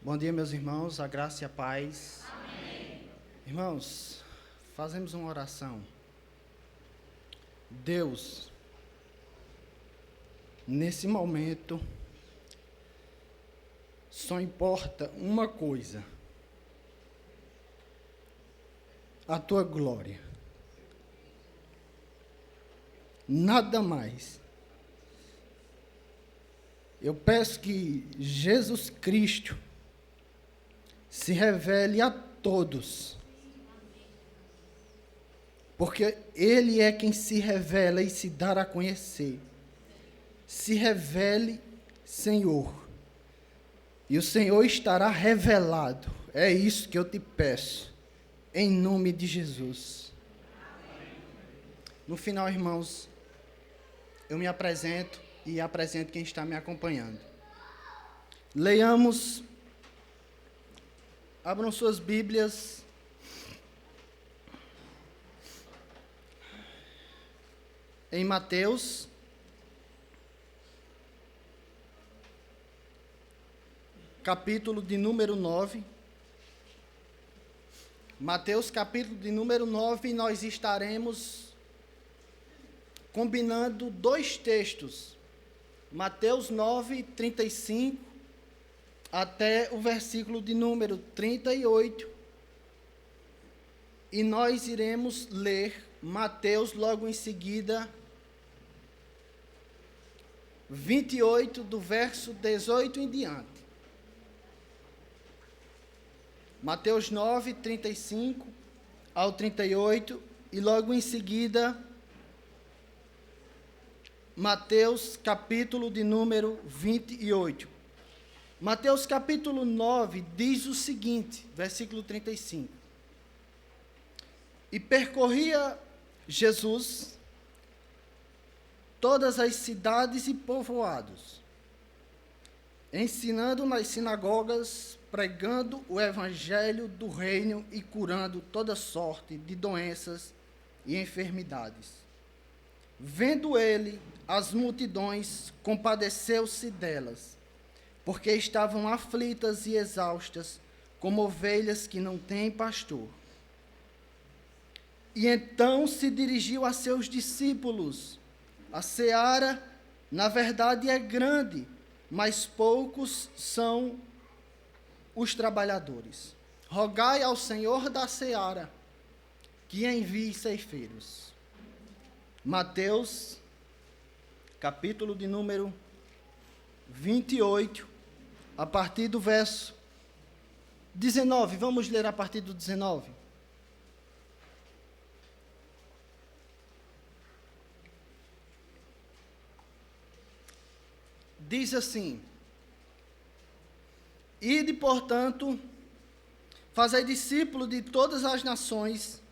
Bom dia, meus irmãos, a graça e a paz. Amém. Irmãos, fazemos uma oração. Deus, nesse momento, só importa uma coisa: a tua glória. Nada mais. Eu peço que Jesus Cristo se revele a todos, porque Ele é quem se revela e se dá a conhecer. Se revele, Senhor, e o Senhor estará revelado. É isso que eu te peço, em nome de Jesus. No final, irmãos, eu me apresento e apresento quem está me acompanhando. Leiamos, abram suas Bíblias em Mateus, capítulo de número 9. Mateus, capítulo de número 9, nós estaremos combinando dois textos. Mateus 9, 35, até o versículo de número 38. E nós iremos ler Mateus logo em seguida, 28, do verso 18 em diante. Mateus 9, 35 ao 38, e logo em seguida, Mateus capítulo de número 28. Mateus capítulo 9 diz o seguinte, versículo 35. E percorria Jesus todas as cidades e povoados, ensinando nas sinagogas, pregando o evangelho do reino e curando toda sorte de doenças e enfermidades. Vendo ele as multidões, compadeceu-se delas, porque estavam aflitas e exaustas, como ovelhas que não têm pastor. E então se dirigiu a seus discípulos: a seara, na verdade, é grande, mas poucos são os trabalhadores. Rogai ao Senhor da seara que envie ceifeiros. Mateus, capítulo de número 28, a partir do verso 19. Vamos ler a partir do 19. Diz assim: Ide, portanto, fazei discípulos de todas as nações,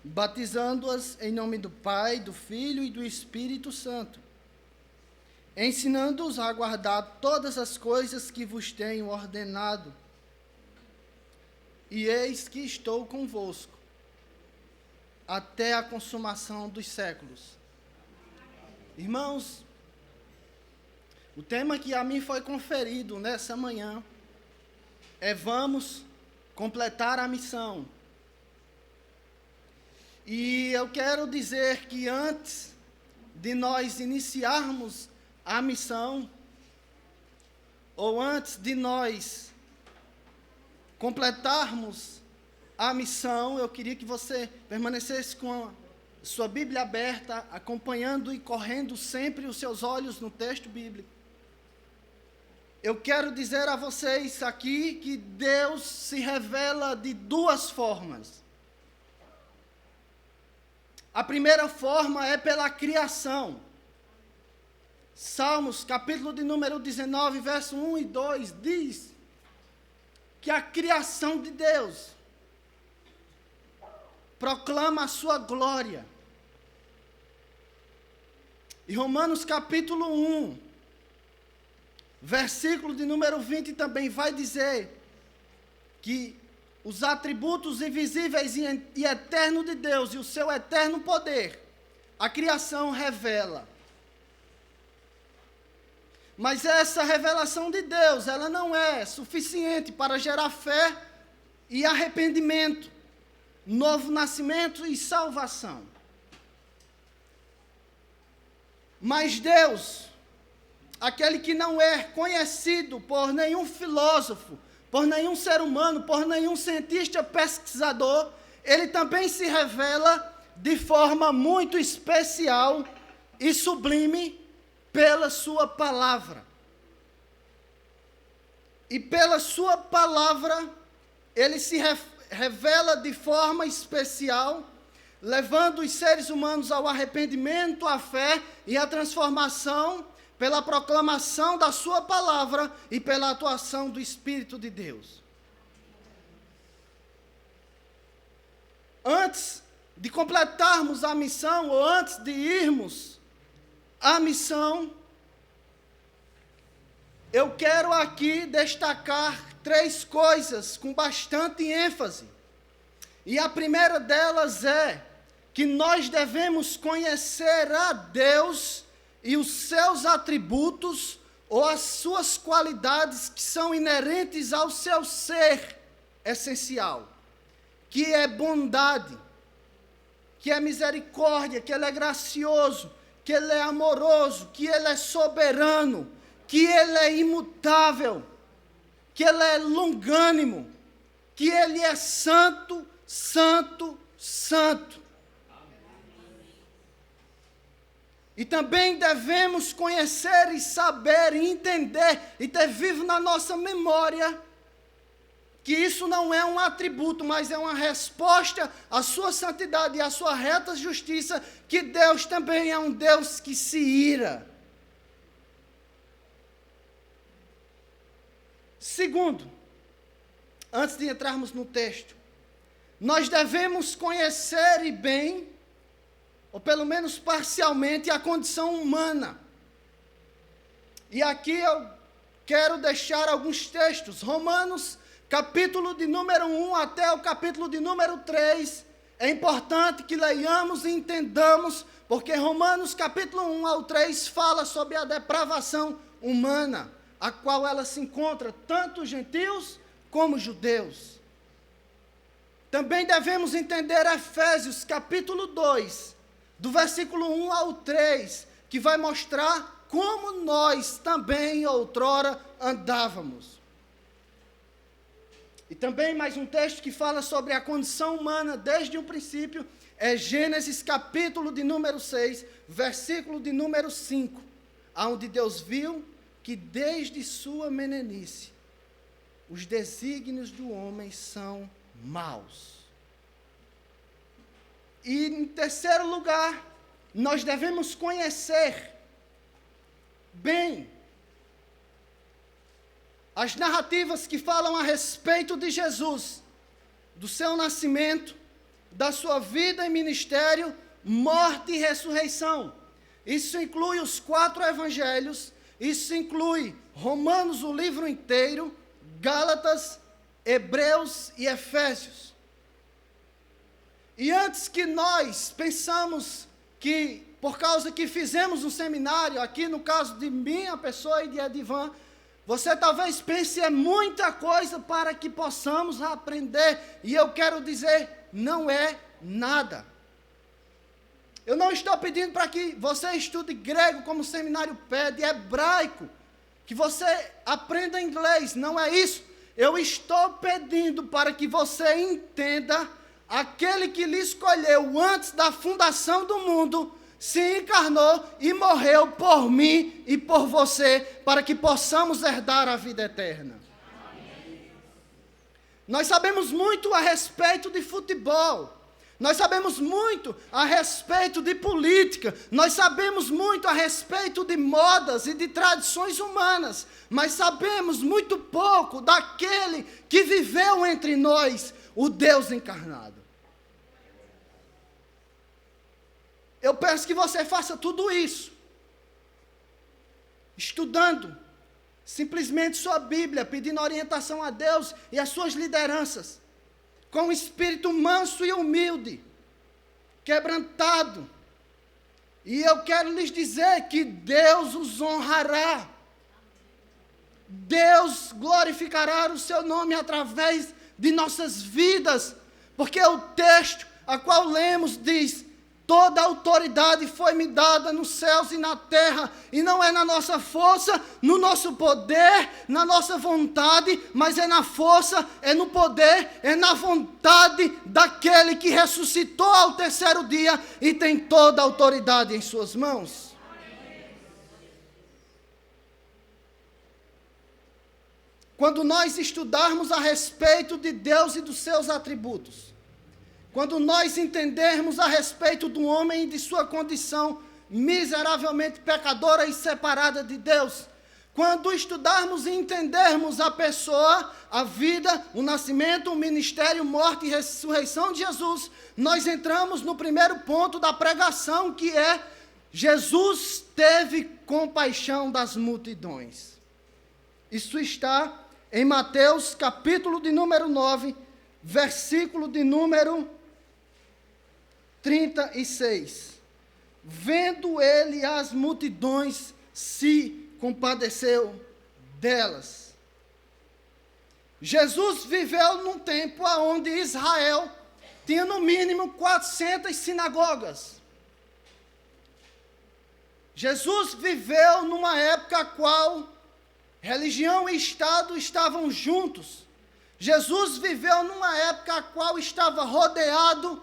batizando-as em nome do Pai, do Filho e do Espírito Santo, ensinando-os a guardar todas as coisas que vos tenho ordenado. E eis que estou convosco até a consumação dos séculos. Irmãos, o tema que a mim foi conferido nessa manhã é: vamos completar a missão. E eu quero dizer que antes de nós iniciarmos a missão, ou antes de nós completarmos a missão, eu queria que você permanecesse com a sua Bíblia aberta, acompanhando e correndo sempre os seus olhos no texto bíblico. Eu quero dizer a vocês aqui que Deus se revela de duas formas. A primeira forma é pela criação. Salmos, capítulo de número 19, verso 1 e 2, diz que a criação de Deus proclama a sua glória. E Romanos, capítulo 1, versículo de número 20 também vai dizer que os atributos invisíveis e eternos de Deus e o seu eterno poder, a criação revela. Mas essa revelação de Deus, ela não é suficiente para gerar fé e arrependimento, novo nascimento e salvação. Mas Deus, aquele que não é conhecido por nenhum filósofo, por nenhum ser humano, por nenhum cientista pesquisador, ele também se revela de forma muito especial e sublime pela sua palavra. E pela sua palavra, ele se revela de forma especial, levando os seres humanos ao arrependimento, à fé e à transformação pela proclamação da sua palavra e pela atuação do Espírito de Deus. Antes de completarmos a missão, ou antes de irmos à missão, eu quero aqui destacar 3 coisas com bastante ênfase. E a primeira delas é que nós devemos conhecer a Deus e os seus atributos, ou as suas qualidades que são inerentes ao seu ser essencial, que é bondade, que é misericórdia, que Ele é gracioso, que Ele é amoroso, que Ele é soberano, que Ele é imutável, que Ele é longânimo, que Ele é santo, santo, santo. E também devemos conhecer e saber e entender e ter vivo na nossa memória que isso não é um atributo, mas é uma resposta à sua santidade e à sua reta justiça, que Deus também é um Deus que se ira. Segundo, antes de entrarmos no texto, nós devemos conhecer e bem, ou pelo menos parcialmente, a condição humana. E aqui eu quero deixar alguns textos. Romanos, capítulo de número 1 até o capítulo de número 3. É importante que leiamos e entendamos, porque Romanos, capítulo 1 ao 3, fala sobre a depravação humana, a qual ela se encontra, tanto gentios como judeus. Também devemos entender Efésios, capítulo 2, do versículo 1 ao 3, que vai mostrar como nós também outrora andávamos. E também mais um texto que fala sobre a condição humana desde o princípio, é Gênesis capítulo de número 6, versículo de número 5, onde Deus viu que desde sua meninice os desígnios do homem são maus. E em terceiro lugar, nós devemos conhecer bem as narrativas que falam a respeito de Jesus, do seu nascimento, da sua vida e ministério, morte e ressurreição. Isso inclui os 4 evangelhos, isso inclui Romanos, o livro inteiro, Gálatas, Hebreus e Efésios. E antes que nós pensamos que, por causa que fizemos um seminário, aqui no caso de minha pessoa e de Edivan, você talvez pense é muita coisa para que possamos aprender, e eu quero dizer, não é nada. Eu não estou pedindo para que você estude grego como o seminário pede, hebraico, que você aprenda inglês, não é isso. Eu estou pedindo para que você entenda aquele que lhe escolheu antes da fundação do mundo, se encarnou e morreu por mim e por você, para que possamos herdar a vida eterna. Amém. Nós sabemos muito a respeito de futebol, nós sabemos muito a respeito de política, nós sabemos muito a respeito de modas e de tradições humanas, mas sabemos muito pouco daquele que viveu entre nós, o Deus encarnado. Eu peço que você faça tudo isso, estudando simplesmente sua Bíblia, pedindo orientação a Deus e às suas lideranças, com um espírito manso e humilde, quebrantado. E eu quero lhes dizer que Deus os honrará, Deus glorificará o seu nome através de nossas vidas, porque o texto a qual lemos diz: toda autoridade foi-me dada nos céus e na terra, e não é na nossa força, no nosso poder, na nossa vontade, mas é na força, é no poder, é na vontade daquele que ressuscitou ao terceiro dia e tem toda a autoridade em suas mãos. Quando nós estudarmos a respeito de Deus e dos seus atributos, quando nós entendermos a respeito do homem e de sua condição miseravelmente pecadora e separada de Deus, quando estudarmos e entendermos a pessoa, a vida, o nascimento, o ministério, morte e ressurreição de Jesus, nós entramos no primeiro ponto da pregação, que é: Jesus teve compaixão das multidões. Isso está em Mateus, capítulo de número 9, versículo de número 36. Vendo ele as multidões, se compadeceu delas. Jesus viveu num tempo onde Israel tinha no mínimo 400 sinagogas. Jesus viveu numa época a qual religião e Estado estavam juntos. Jesus viveu numa época a qual estava rodeado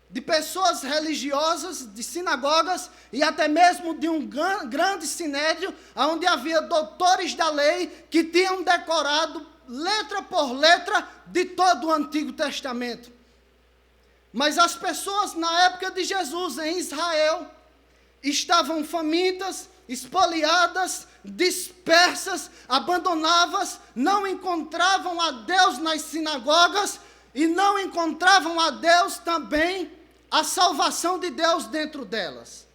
de pessoas religiosas, de sinagogas e até mesmo de um grande sinédrio, onde havia doutores da lei que tinham decorado letra por letra de todo o Antigo Testamento. Mas as pessoas na época de Jesus em Israel estavam famintas, espoliadas, dispersas, abandonadas, não encontravam a Deus nas sinagogas e não encontravam a Deus também, a salvação de Deus dentro delas.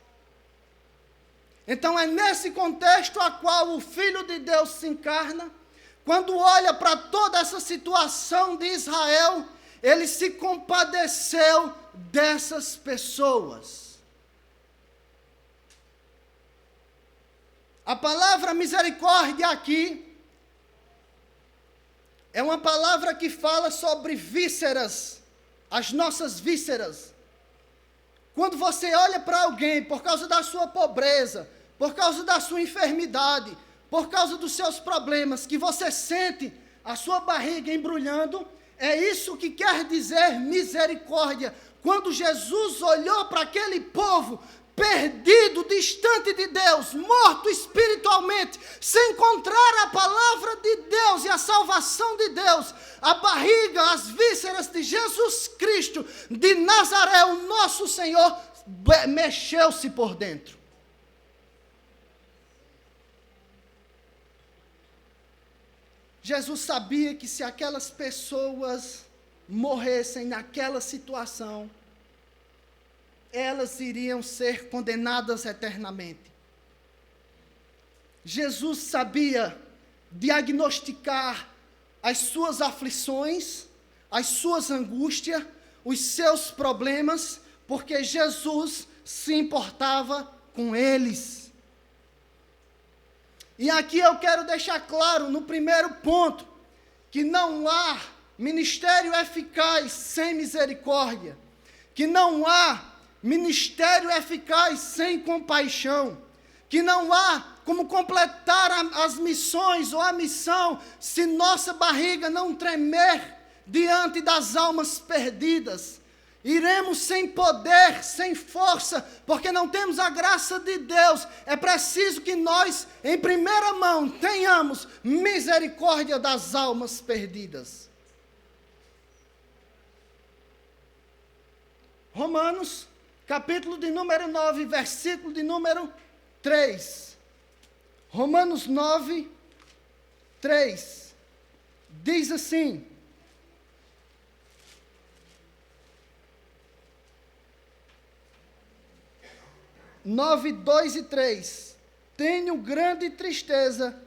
Então é nesse contexto a qual o Filho de Deus se encarna. Quando olha para toda essa situação de Israel, ele se compadeceu dessas pessoas. A palavra misericórdia aqui é uma palavra que fala sobre vísceras, as nossas vísceras. Quando você olha para alguém por causa da sua pobreza, por causa da sua enfermidade, por causa dos seus problemas, que você sente a sua barriga embrulhando, é isso que quer dizer misericórdia. Quando Jesus olhou para aquele povo perdido, distante de Deus, morto espiritualmente, sem encontrar a palavra de Deus e a salvação de Deus, a barriga, as vísceras de Jesus Cristo de Nazaré, o nosso Senhor, mexeu-se por dentro. Jesus sabia que se aquelas pessoas morressem naquela situação, elas iriam ser condenadas eternamente. Jesus sabia diagnosticar as suas aflições, as suas angústias, os seus problemas, porque Jesus se importava com eles. E aqui eu quero deixar claro, no primeiro ponto, que não há ministério eficaz sem misericórdia, que não há ministério eficaz sem compaixão, que não há como completar as missões ou a missão se nossa barriga não tremer diante das almas perdidas. Iremos sem poder, sem força, porque não temos a graça de Deus. É preciso que nós, em primeira mão, tenhamos misericórdia das almas perdidas. Romanos, capítulo de número 9, versículo de número 3. Romanos 9, 3. Diz assim: 9, 2 e 3. Tenho grande tristeza,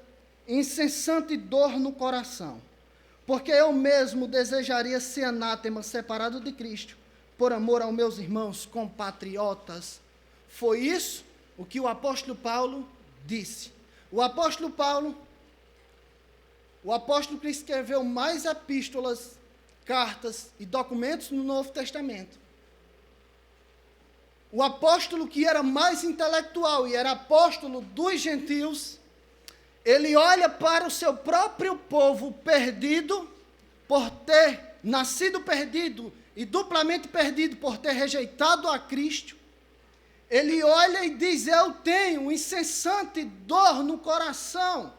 incessante dor no coração, porque eu mesmo desejaria ser anátema, separado de Cristo, por amor aos meus irmãos compatriotas. Foi isso o que o apóstolo Paulo disse. O apóstolo Paulo, o apóstolo que escreveu mais epístolas, cartas e documentos no Novo Testamento. O apóstolo que era mais intelectual e era apóstolo dos gentios, ele olha para o seu próprio povo perdido, por ter nascido perdido e duplamente perdido por ter rejeitado a Cristo. Ele olha e diz: eu tenho incessante dor no coração.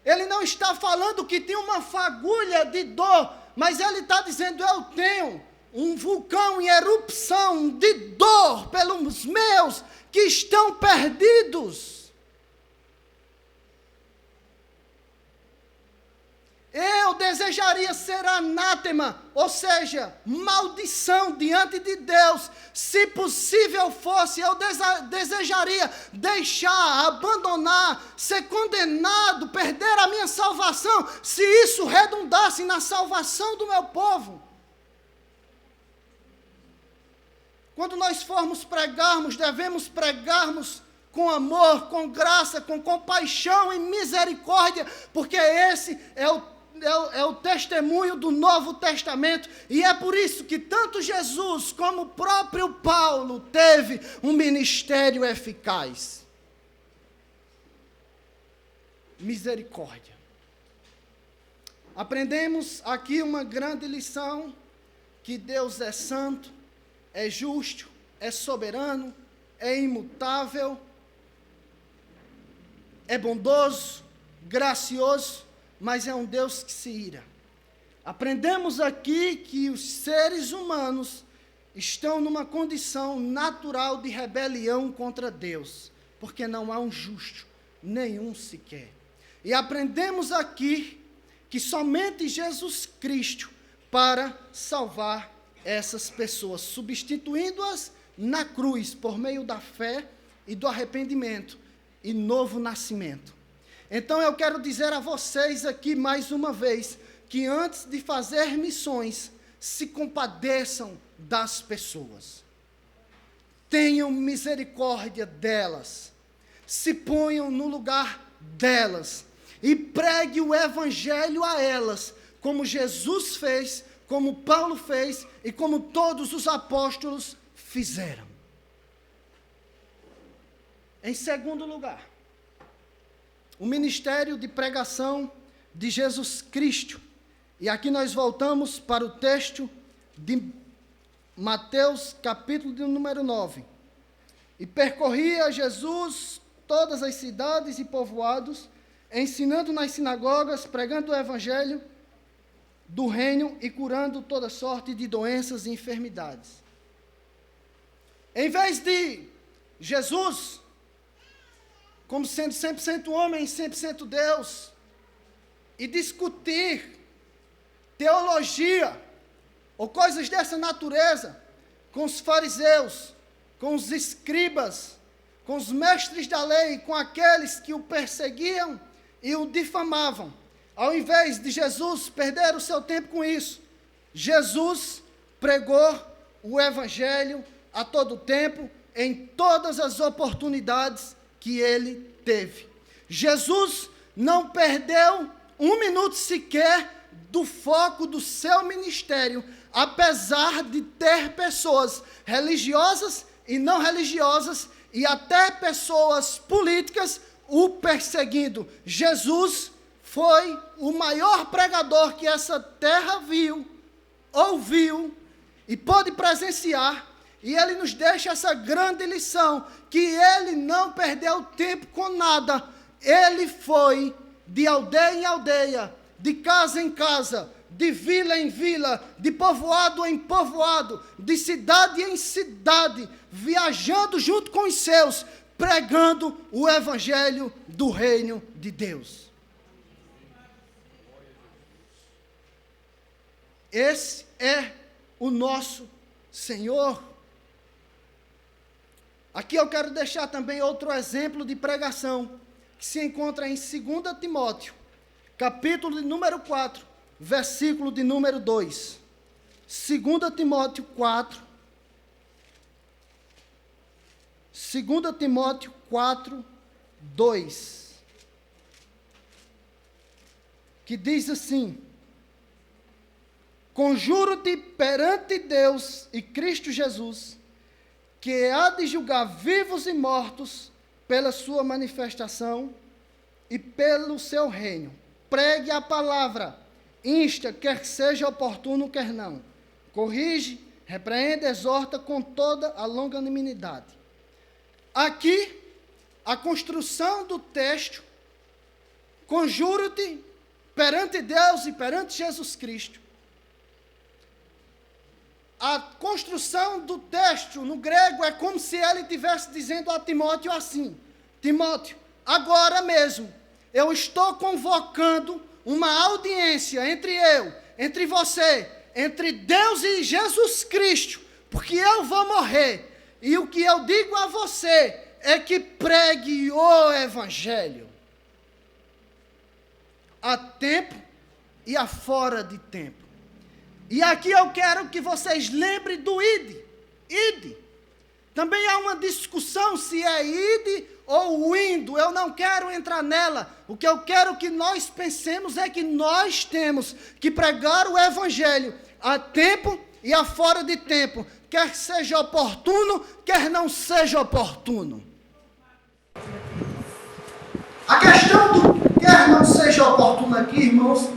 Ele não está falando que tem uma fagulha de dor, mas ele está dizendo: eu tenho um vulcão em erupção de dor pelos meus que estão perdidos. Eu desejaria ser anátema, ou seja, maldição diante de Deus. Se possível fosse, eu desejaria deixar, abandonar, ser condenado, perder a minha salvação, se isso redundasse na salvação do meu povo. Quando nós formos pregarmos, devemos pregarmos com amor, com graça, com compaixão e misericórdia, porque esse é o testemunho do Novo Testamento, e é por isso que tanto Jesus como o próprio Paulo teve um ministério eficaz. Misericórdia. Aprendemos aqui uma grande lição, que Deus é santo, é justo, é soberano, é imutável, é bondoso, gracioso, mas é um Deus que se ira. Aprendemos aqui que os seres humanos estão numa condição natural de rebelião contra Deus, porque não há um justo, nenhum sequer. E aprendemos aqui que somente Jesus Cristo para salvar essas pessoas, substituindo-as na cruz, por meio da fé e do arrependimento e novo nascimento. Então eu quero dizer a vocês aqui mais uma vez, que antes de fazer missões, se compadeçam das pessoas. Tenham misericórdia delas. Se ponham no lugar delas. E pregue o evangelho a elas, como Jesus fez, como Paulo fez e como todos os apóstolos fizeram. Em segundo lugar, o ministério de pregação de Jesus Cristo. E aqui nós voltamos para o texto de Mateus, capítulo de número 9. E percorria Jesus todas as cidades e povoados, ensinando nas sinagogas, pregando o evangelho do reino e curando toda sorte de doenças e enfermidades. Em vez de Jesus, como sendo 100% homem e 100% Deus, e discutir teologia ou coisas dessa natureza com os fariseus, com os escribas, com os mestres da lei, com aqueles que o perseguiam e o difamavam. Ao invés de Jesus perder o seu tempo com isso, Jesus pregou o evangelho a todo tempo, em todas as oportunidades que ele teve. Jesus não perdeu um minuto sequer do foco do seu ministério, apesar de ter pessoas religiosas e não religiosas, e até pessoas políticas o perseguindo. Jesus foi o maior pregador que essa terra viu, ouviu e pôde presenciar, e ele nos deixa essa grande lição, que ele não perdeu tempo com nada. Ele foi de aldeia em aldeia, de casa em casa, de vila em vila, de povoado em povoado, de cidade em cidade, viajando junto com os seus, pregando o evangelho do reino de Deus. Esse é o nosso Senhor. Aqui eu quero deixar também outro exemplo de pregação, que se encontra em 2 Timóteo, capítulo de número 4, versículo de número 2. 2 Timóteo 4, 2 Timóteo 4, 2. que diz assim: conjuro-te perante Deus e Cristo Jesus, que há de julgar vivos e mortos pela sua manifestação e pelo seu reino. Pregue a palavra, insta, quer seja oportuno, quer não. Corrige, repreende, exorta com toda a longanimidade. Aqui, a construção do texto, conjuro-te perante Deus e perante Jesus Cristo. A construção do texto no grego é como se ele estivesse dizendo a Timóteo assim: Timóteo, agora mesmo, eu estou convocando uma audiência entre você, entre Deus e Jesus Cristo, porque eu vou morrer. E o que eu digo a você é que pregue o Evangelho, a tempo e a fora de tempo. E aqui eu quero que vocês lembrem do ide. Ide. Também há uma discussão se é ide ou indo. Eu não quero entrar nela. O que eu quero que nós pensemos é que nós temos que pregar o Evangelho a tempo e a fora de tempo. Quer seja oportuno, quer não seja oportuno. A questão do quer não seja oportuno aqui, irmãos,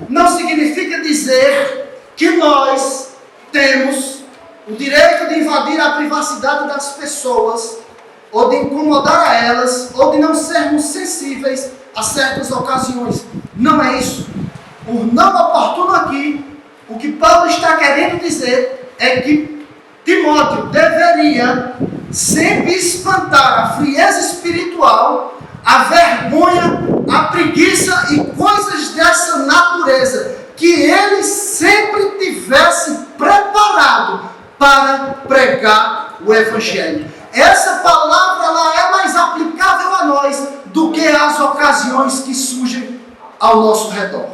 não significa dizer que nós temos o direito de invadir a privacidade das pessoas, ou de incomodar a elas, ou de não sermos sensíveis a certas ocasiões. Não é isso. O não oportuno aqui, o que Paulo está querendo dizer é que Timóteo deveria sempre espantar a frieza espiritual, a vergonha, a preguiça e coisas dessa natureza, que ele sempre tivesse preparado para pregar o Evangelho. Essa palavra ela é mais aplicável a nós do que as ocasiões que surgem ao nosso redor.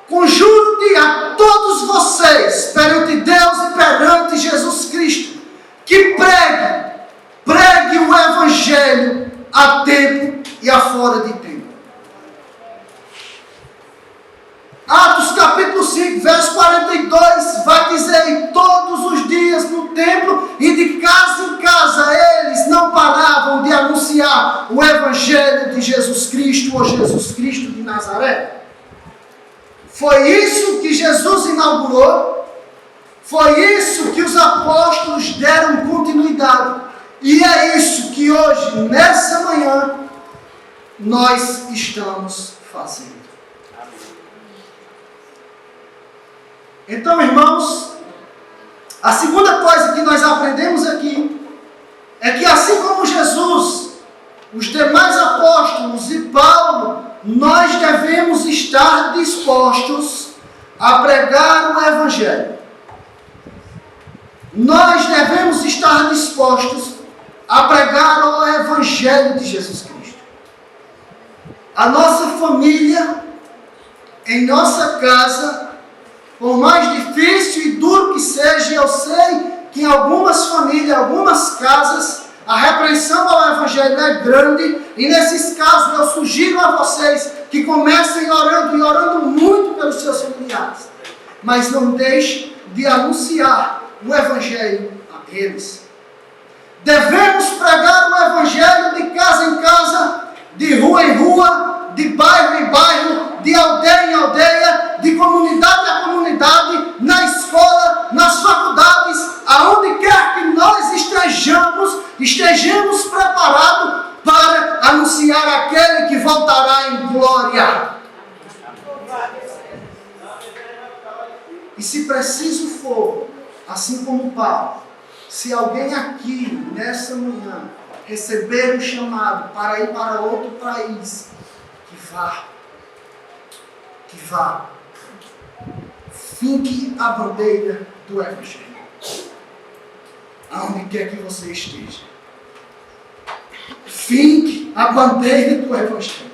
Conjuro-te a todos vocês, perante Deus e perante Jesus Cristo, que pregue o Evangelho a tempo e a fora de tempo. Atos capítulo 5, verso 42, vai dizer: e todos os dias no templo e de casa em casa eles não paravam de anunciar o Evangelho de Jesus Cristo, ou Jesus Cristo de Nazaré. Foi isso que Jesus inaugurou, foi isso que os apóstolos deram continuidade, e é isso que hoje, nessa manhã, nós estamos fazendo. Então, irmãos, a segunda coisa que nós aprendemos aqui é que, assim como Jesus, os demais apóstolos e Paulo, nós devemos estar dispostos a pregar o Evangelho. Nós devemos estar dispostos a pregar o Evangelho de Jesus Cristo. A nossa família, em nossa casa, por mais difícil e duro que seja, eu sei que em algumas famílias, algumas casas, a repreensão ao Evangelho é grande, e nesses casos eu sugiro a vocês que comecem orando, e orando muito pelos seus familiares, mas não deixem de anunciar o Evangelho a eles. Devemos pregar o Evangelho de casa em casa, de rua em rua, de bairro em bairro, de aldeia em aldeia, de comunidade a comunidade, na escola, nas faculdades, aonde quer que nós estejamos preparados para anunciar aquele que voltará em glória. E se preciso for, assim como Paulo, se alguém aqui, nessa manhã, receber um chamado para ir para outro país, que vá. Que vá. Finque a bandeira do Evangelho, aonde quer que você esteja. Finque a bandeira do Evangelho.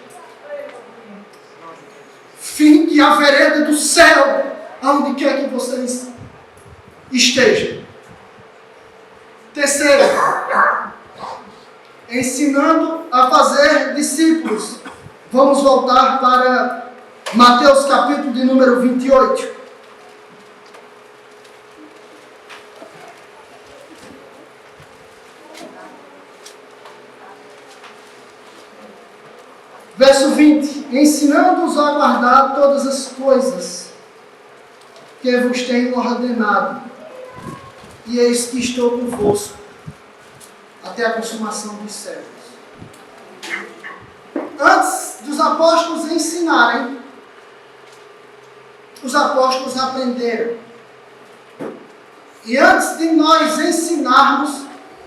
Finque a vereda do céu, aonde quer que você esteja. Terceiro, ensinando a fazer discípulos. Vamos voltar para Mateus capítulo de número 28. Verso 20: ensinando-os a guardar todas as coisas que vos tenho ordenado, e eis que estou convosco até a consumação dos séculos. Antes dos apóstolos ensinarem, os apóstolos aprenderam. E antes de nós ensinarmos,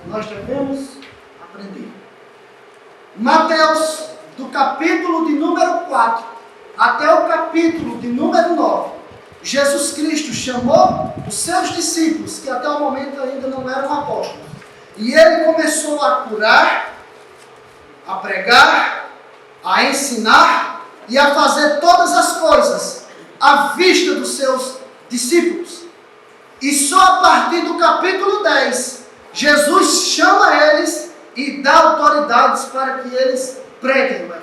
nós devemos aprender. Mateus, do capítulo de número 4 até o capítulo de número 9, Jesus Cristo chamou os seus discípulos, que até o momento ainda não eram apóstolos, e ele começou a curar, a pregar, a ensinar e a fazer todas as coisas à vista dos seus discípulos. E só a partir do capítulo 10, Jesus chama eles e dá autoridades para que eles preguem o Evangelho.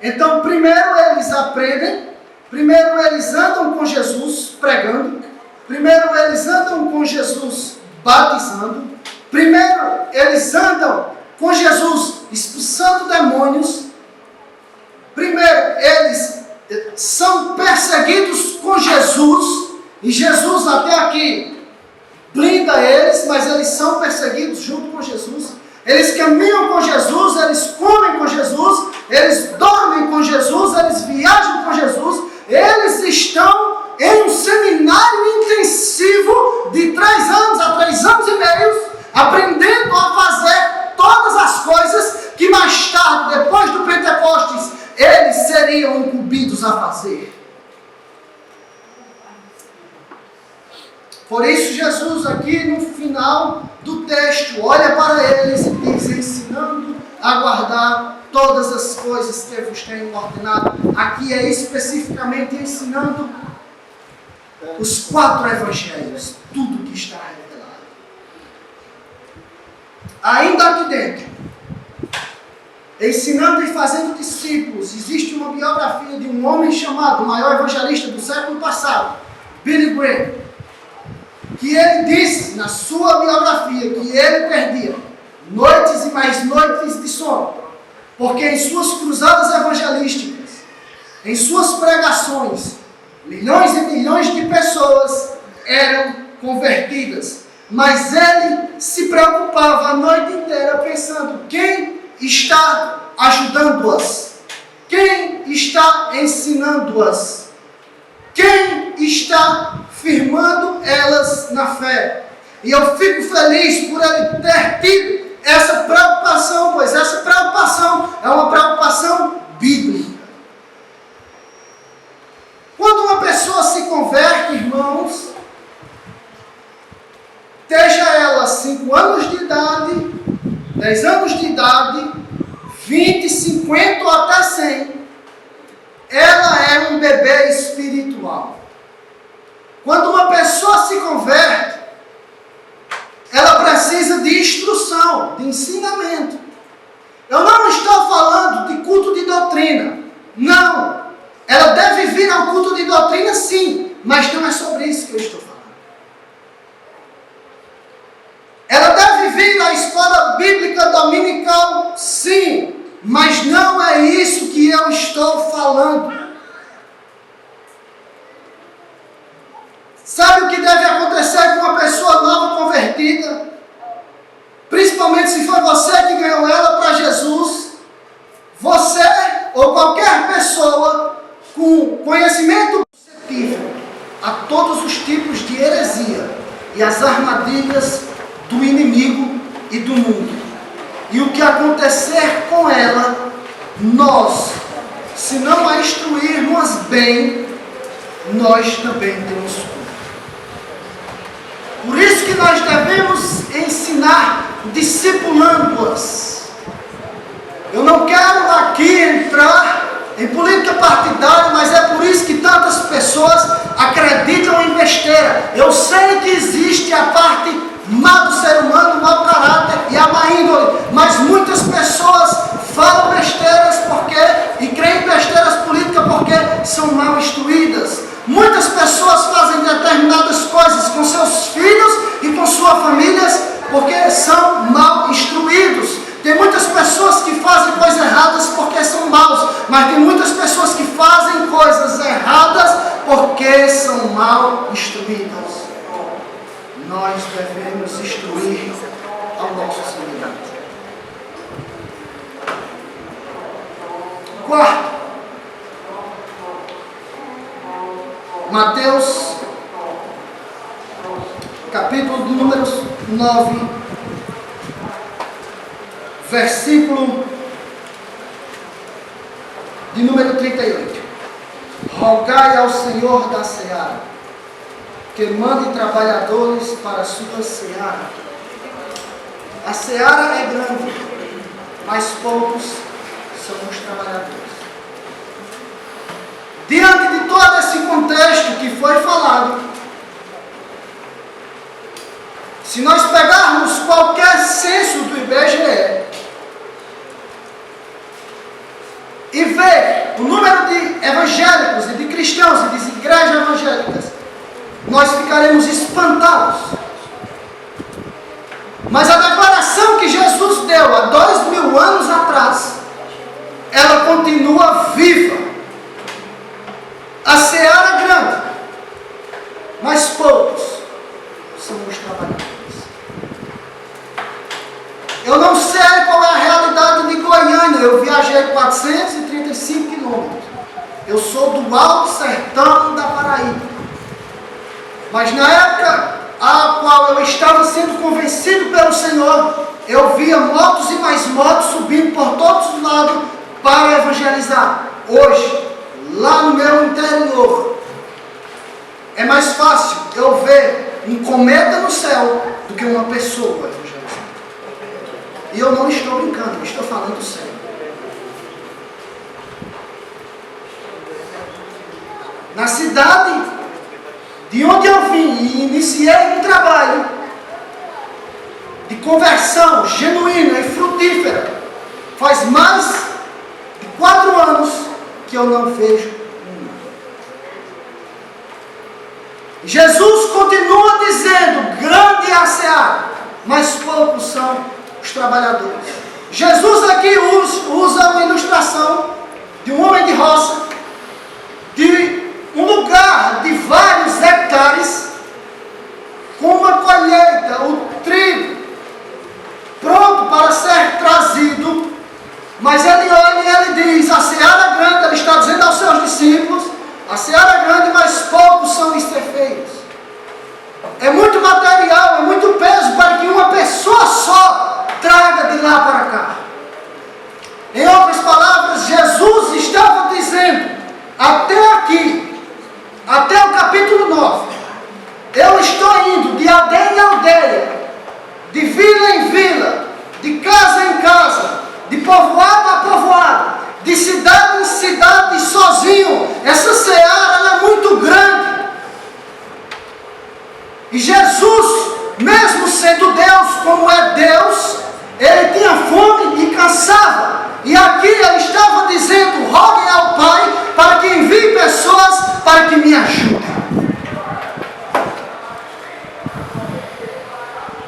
Então, primeiro eles aprendem, primeiro eles andam com Jesus pregando, primeiro eles andam com Jesus batizando, primeiro eles andam com Jesus expulsando demônios, primeiro eles são perseguidos com Jesus, e Jesus até aqui blinda eles, mas eles são perseguidos junto com Jesus. Eles caminham com Jesus, eles comem com Jesus, eles dormem com Jesus, eles viajam com Jesus, eles estão em um seminário intensivo de 3 anos a 3 anos e meio, aprendendo a fazer todas as coisas que mais tarde, depois do Pentecostes, eles seriam incumbidos a fazer. Por isso Jesus aqui no final do texto olha para eles e diz: ensinando a guardar todas as coisas que vos tenho ordenado. Aqui é especificamente ensinando os 4 evangelhos, tudo que está revelado. Ainda aqui dentro, ensinando e fazendo discípulos, existe uma biografia de um homem chamado, o maior evangelista do século passado, Billy Graham, que ele disse na sua biografia que ele perdia noites e mais noites de sono, porque em suas cruzadas evangelísticas, em suas pregações, milhões e milhões de pessoas eram convertidas, mas ele se preocupava a noite inteira pensando: quem está ajudando-as? Quem está ensinando-as? Quem está firmando elas na fé? E eu fico feliz por ele ter tido essa preocupação, pois essa preocupação é uma preocupação bíblica. Quando uma pessoa se converte, irmãos, seja ela 5 anos de idade, 10 anos de idade, 20, 50 ou até 100, ela é um bebê espiritual. Quando uma pessoa se converte, ela precisa de instrução, de ensinamento. Eu não estou falando de culto de doutrina. Não. Ela deve vir ao culto de doutrina, sim, mas não é sobre isso que eu estou falando. Ela deve vir à escola bíblica dominical, sim, mas não é isso que eu estou falando. Sabe o que deve acontecer com uma pessoa nova convertida? Principalmente se foi você que ganhou ela para Jesus. Você ou qualquer pessoa com conhecimento suscetível a todos os tipos de heresia e as armadilhas do inimigo e do mundo. E o que acontecer com ela, nós, se não a instruirmos bem, nós também temos culpa. Por isso que nós devemos ensinar, discipulando-as. Eu não quero aqui entrar em política partidária, mas é por isso que tantas pessoas acreditam em besteira. Eu sei que existe a parte má do ser humano, o mau caráter e a má índole, mas muitas pessoas falam besteiras porque são mal instruídas. Muitas pessoas fazem determinadas coisas com seus filhos e com suas famílias porque são mal instruídos. Tem muitas pessoas que fazem coisas erradas porque são maus, mas tem muitas pessoas que fazem coisas erradas porque são mal instruídas. Nós devemos instruir ao nosso semelhante. Quarto, Mateus, capítulo de número 9, versículo de número 38. Rogai ao Senhor da seara, que mande trabalhadores para a sua seara. A seara é grande, mas poucos são os trabalhadores. Diante de todo esse contexto que foi falado, se nós pegarmos qualquer censo do IBGE e ver o número de evangélicos e de cristãos e de igrejas evangélicas, nós ficaremos espantados. Mas a declaração que Jesus deu há 2000 anos atrás, ela continua viva. A seara é grande, mas poucos são os trabalhadores. Eu não sei qual é a realidade de Goiânia. Eu viajei 435 quilômetros. Eu sou do Alto Sertão da Paraíba. Mas na época a qual eu estava sendo convencido pelo Senhor, eu via motos e mais motos subindo por todos os lados para evangelizar. Hoje, lá no meu interior, é mais fácil eu ver um cometa no céu do que uma pessoa evangelizando. E eu não estou brincando, eu estou falando sério. Na cidade de onde eu vim e iniciei um trabalho de conversão genuína e frutífera, faz mais de 4 anos que eu não vejo um. Jesus continua dizendo: grande é a seara, mas poucos são os trabalhadores. Jesus aqui usa uma ilustração de um homem de roça, de um lugar de vários hectares, com uma colheita, o trigo, pronto para ser trazido. Mas ele olha e ele diz: a seara é grande. Ele está dizendo aos seus discípulos: a seara é grande, mas poucos são os ceifeiros. É muito material, é muito peso para que uma pessoa só traga de lá para cá. Em outras palavras, Jesus estava dizendo: até aqui, até o capítulo 9, eu estou indo de aldeia em aldeia, de vila em vila, de casa em casa, de povoado a povoado, de cidade em cidade, sozinho. Essa seara ela é muito grande. E Jesus, mesmo sendo Deus, como é Deus, ele tinha fome e cansava. E aqui ele estava dizendo: roguem ao Pai para que envie pessoas para que me ajudem.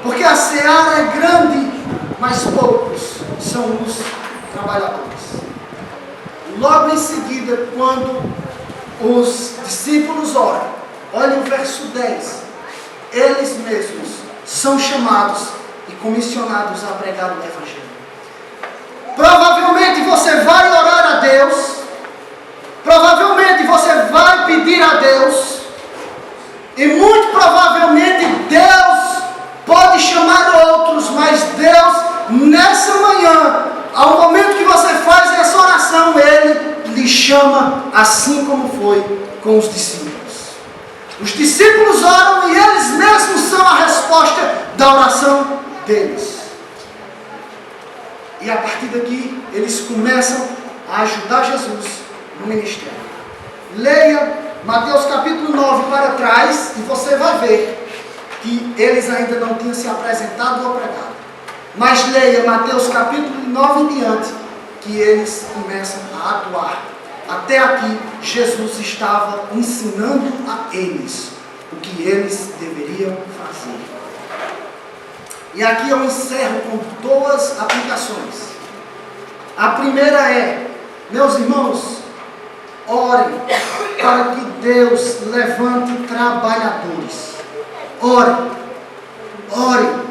Porque a seara é grande, mas poucos são os trabalhadores. Logo em seguida, quando os discípulos oram, olha o verso 10, eles mesmos são chamados e comissionados a pregar o Evangelho. Provavelmente você vai orar a Deus, provavelmente você vai pedir a Deus, e muito provavelmente Deus pode chamar outros, mas Deus, nessa manhã, ao momento que você faz essa oração, Ele lhe chama, assim como foi com os discípulos. Os discípulos oram e eles mesmos são a resposta da oração deles. E a partir daqui, eles começam a ajudar Jesus no ministério. Leia Mateus capítulo 9 para trás e você vai ver que eles ainda não tinham se apresentado ou pregado. Mas leia Mateus capítulo 9 em diante, que eles começam a atuar, até aqui, Jesus estava ensinando a eles o que eles deveriam fazer. E aqui eu encerro com duas aplicações. A primeira é, meus irmãos, orem para que Deus levante trabalhadores. Orem. Orem.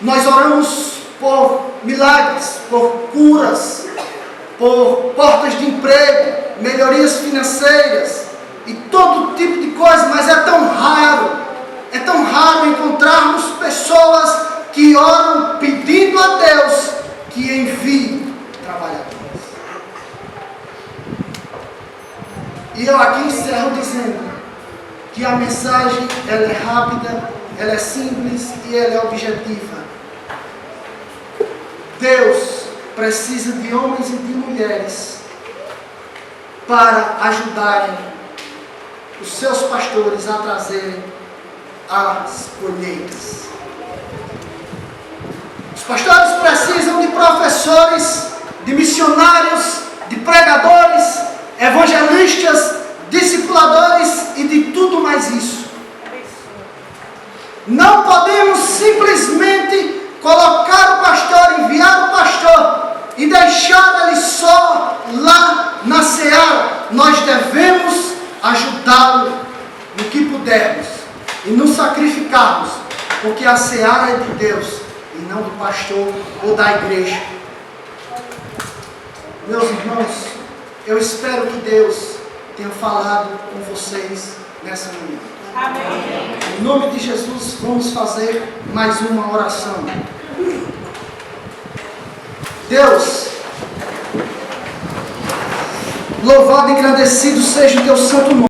Nós oramos por milagres, por curas, por portas de emprego, melhorias financeiras e todo tipo de coisa, mas é tão raro encontrarmos pessoas que oram pedindo a Deus que envie trabalhadores. E eu aqui encerro dizendo que a mensagem ela é rápida, ela é simples e ela é objetiva. Deus precisa de homens e de mulheres para ajudarem os seus pastores a trazerem as colheitas. Os pastores precisam de professores, de missionários, de pregadores, evangelistas, discipuladores e de tudo mais isso. Não podemos simplesmente colocar o pastor, enviar o pastor e deixar ele só lá na seara. Nós devemos ajudá-lo no que pudermos e nos sacrificarmos, porque a seara é de Deus e não do pastor ou da igreja. Meus irmãos, eu espero que Deus tenha falado com vocês nessa manhã. Amém. Em nome de Jesus, vamos fazer mais uma oração. Deus, louvado e engrandecido seja o teu santo nome.